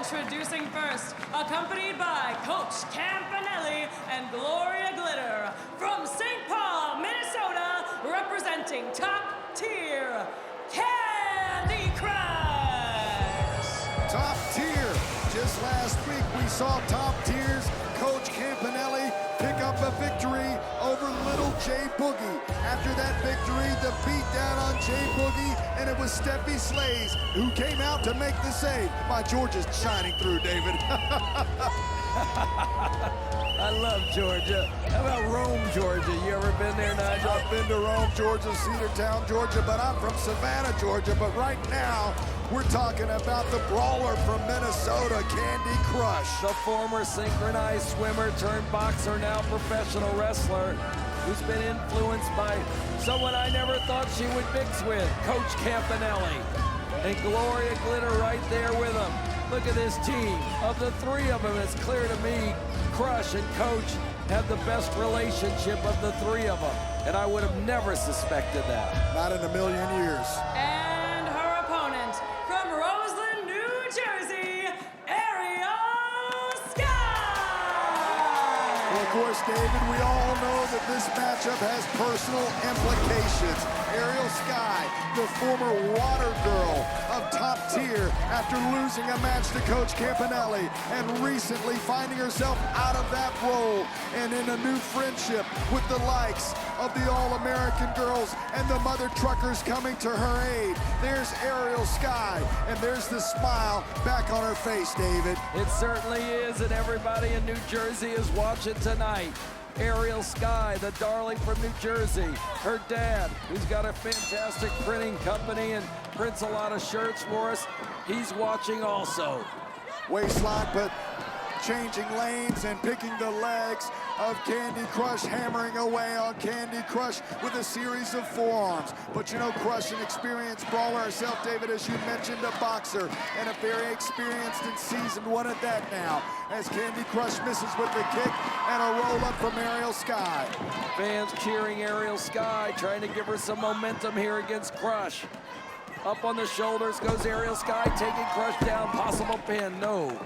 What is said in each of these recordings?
Introducing first, accompanied by Coach Campanelli and Gloria Glitter from St. Paul, Minnesota, representing Top Tier, Kandi Krush. Top Tier. Just last week we saw Top Tier's Coach Campanelli pick up a victory over little J Boogie. After that victory, the beat down on J Boogie, and it was Steffi Slays who came out to make the save. My Georgia's shining through, David. I love Georgia. How about Rome, Georgia? You ever been there, Nigel? I've been to Rome, Georgia, Cedartown, Georgia, but I'm from Savannah, Georgia. But right now, we're talking about the brawler from Minnesota, Kandi Krush. The former synchronized swimmer turned boxer, now professional wrestler, who's been influenced by someone I never thought she would mix with, Coach Campanelli. And Gloria Glitter right there with him. Look at this team. Of the three of them, it's clear to me, Krush and Coach have the best relationship of the three of them. And I would have never suspected that. Not in a million years. And her opponent from Roseland, New Jersey, Ariel Sky. Well, of course, David, we all know that this matchup has personal implications. Ariel Sky, the former water girl of Top Tier, after losing a match to Coach Campanelli and recently finding herself out of that role and in a new friendship with the likes of the All-American girls and the mother truckers coming to her aid. There's Ariel Sky, and there's the smile back on her face, David. It certainly is, and everybody in New Jersey is watching tonight. Ariel Sky, the darling from New Jersey. Her dad, who's got a fantastic printing company and prints a lot of shirts for us, he's watching also. Waistline, but changing lanes and picking the legs of Kandi Krush, hammering away on Kandi Krush with a series of forearms. But you know, Krush, an experienced brawler herself, David, as you mentioned, a boxer, and a very experienced and seasoned one at that now, as Kandi Krush misses with the kick and a roll-up from Ariel Sky. Fans cheering Ariel Sky, trying to give her some momentum here against Krush. Up on the shoulders goes Ariel Sky, taking Krush down, possible pin, no.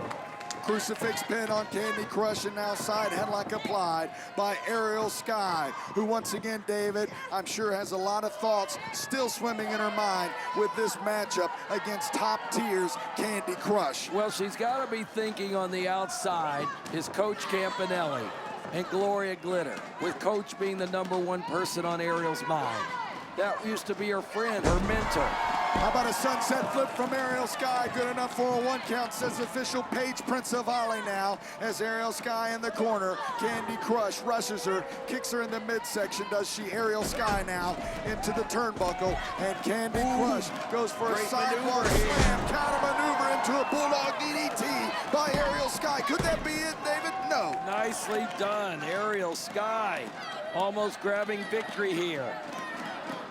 Crucifix pin on Kandi Krush, and now side headlock applied by Ariel Sky, who once again, David, I'm sure has a lot of thoughts still swimming in her mind with this matchup against Top Tier's Kandi Krush. Well, she's got to be thinking on the outside is Coach Campanelli and Gloria Glitter, with Coach being the #1 person on Ariel's mind. That used to be her friend, her mentor. How about a sunset flip from Ariel Sky? Good enough for a 1 count, says official Paige Prince of Ali now, as Ariel Sky in the corner. Kandi Krush rushes her, kicks her in the midsection, does she? Ariel Sky now into the turnbuckle, and Kandi Krush goes for a sidewalk slam, counter maneuver into a bulldog DDT by Ariel Sky. Could that be it, David? No. Nicely done, Ariel Sky. Almost grabbing victory here.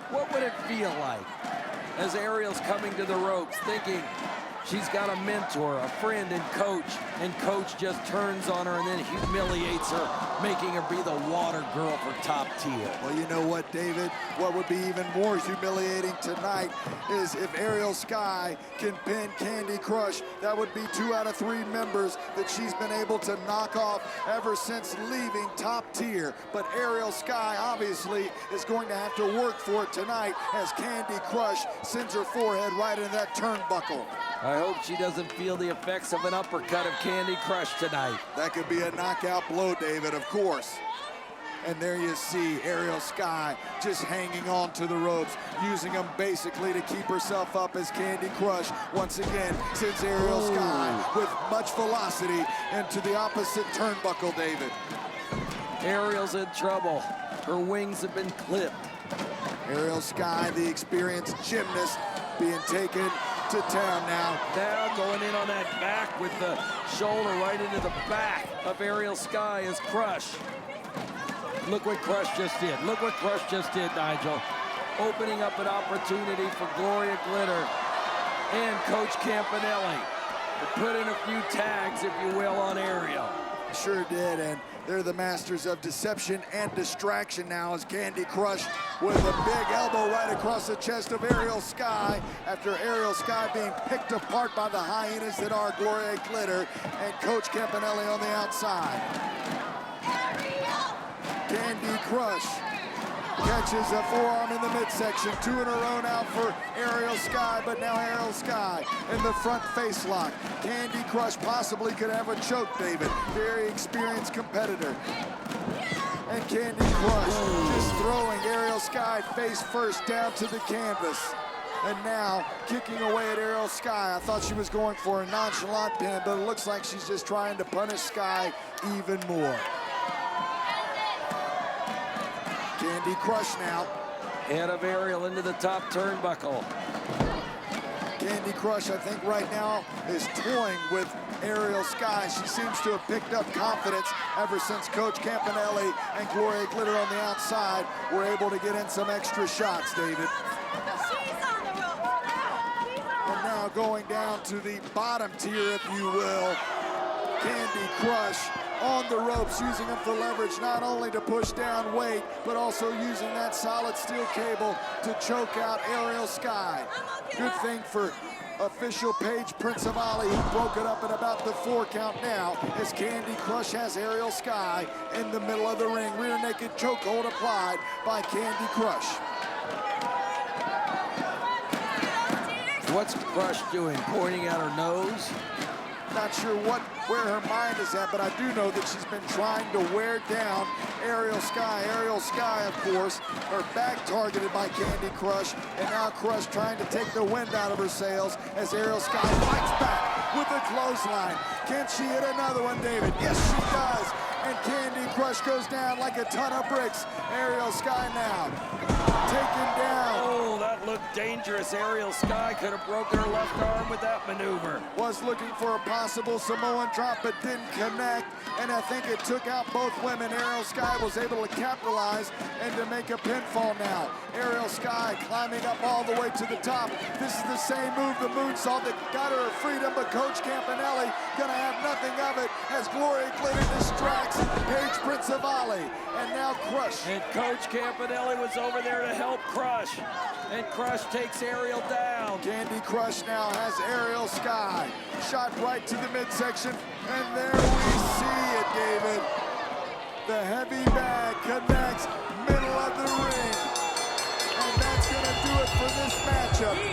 What would it feel like as Ariel's coming to the ropes, thinking she's got a mentor, a friend, and Coach just turns on her and then humiliates her, making her be the water girl for Top Tier? Well, you know what, David? What would be even more humiliating tonight is if Ariel Sky can pin Kandi Krush. That would be 2 out of 3 members that she's been able to knock off ever since leaving Top Tier. But Ariel Sky obviously is going to have to work for it tonight as Kandi Krush sends her forehead right into that turnbuckle. I hope she doesn't feel the effects of an uppercut of Kandi Krush tonight. That could be a knockout blow, David, of course. And there you see Ariel Sky just hanging on to the ropes, using them basically to keep herself up as Kandi Krush once again sends Ariel Sky with much velocity into the opposite turnbuckle, David. Ariel's in trouble. Her wings have been clipped. Ariel Sky, the experienced gymnast, being taken to town now. Now going in on that back with the shoulder right into the back of Ariel Sky is Krush. Look what Krush just did. Look what Krush just did, Nigel. Opening up an opportunity for Gloria Glitter and Coach Campanelli to put in a few tags, if you will, on Ariel. Sure did, and they're the masters of deception and distraction now as Kandi Krush with a big elbow right across the chest of Ariel Sky after Ariel Sky being picked apart by the hyenas that are Gloria Glitter and Coach Campanelli on the outside. Kandi Krush catches a forearm in the midsection. 2 in a row now for Ariel Sky, but now Ariel Sky in the front face lock. Kandi Krush possibly could have a choke, David. Very experienced competitor. And Kandi Krush just throwing Ariel Sky face first down to the canvas. And now kicking away at Ariel Sky. I thought she was going for a nonchalant pin, but it looks like she's just trying to punish Sky even more. Kandi Krush now. Head of Ariel into the top turnbuckle. Kandi Krush, I think right now, is toying with Ariel Sky. She seems to have picked up confidence ever since Coach Campanelli and Gloria Glitter on the outside were able to get in some extra shots, David. And now going down to the bottom tier, if you will, Kandi Krush on the ropes, using them for leverage, not only to push down weight, but also using that solid steel cable to choke out Ariel Sky. Good thing for official Paige Prince of Ali, who broke it up at about the 4 count now, as Kandi Krush has Ariel Sky in the middle of the ring. Rear naked chokehold applied by Kandi Krush. What's Krush doing? Pointing at her nose? Not sure where her mind is at, but I do know that she's been trying to wear down Ariel Sky. Ariel Sky, of course, her back targeted by Kandi Krush, and now Krush trying to take the wind out of her sails as Ariel Sky fights back with a clothesline. Can she hit another one, David? Yes, she does. And Kandi Krush goes down like a ton of bricks. Ariel Sky now taken down. Oh, that looked dangerous. Ariel Sky could have broken her left arm with that maneuver. Was looking for a possible Samoan drop, but didn't connect. And I think it took out both women. Ariel Sky was able to capitalize and to make a pinfall now. Ariel Sky climbing up all the way to the top. This is the same move, the moonsault, that got her freedom, but Coach Campanelli gonna have nothing of it as Gloria Glitter distracts Paige Prince of Ali. And now Krush. And Coach Campanelli was over there to help Krush. And Krush takes Ariel down. Kandi Krush now has Ariel Sky. Shot right to the midsection. And there we see it, David. The heavy bag connects middle of the ring. And that's going to do it for this matchup.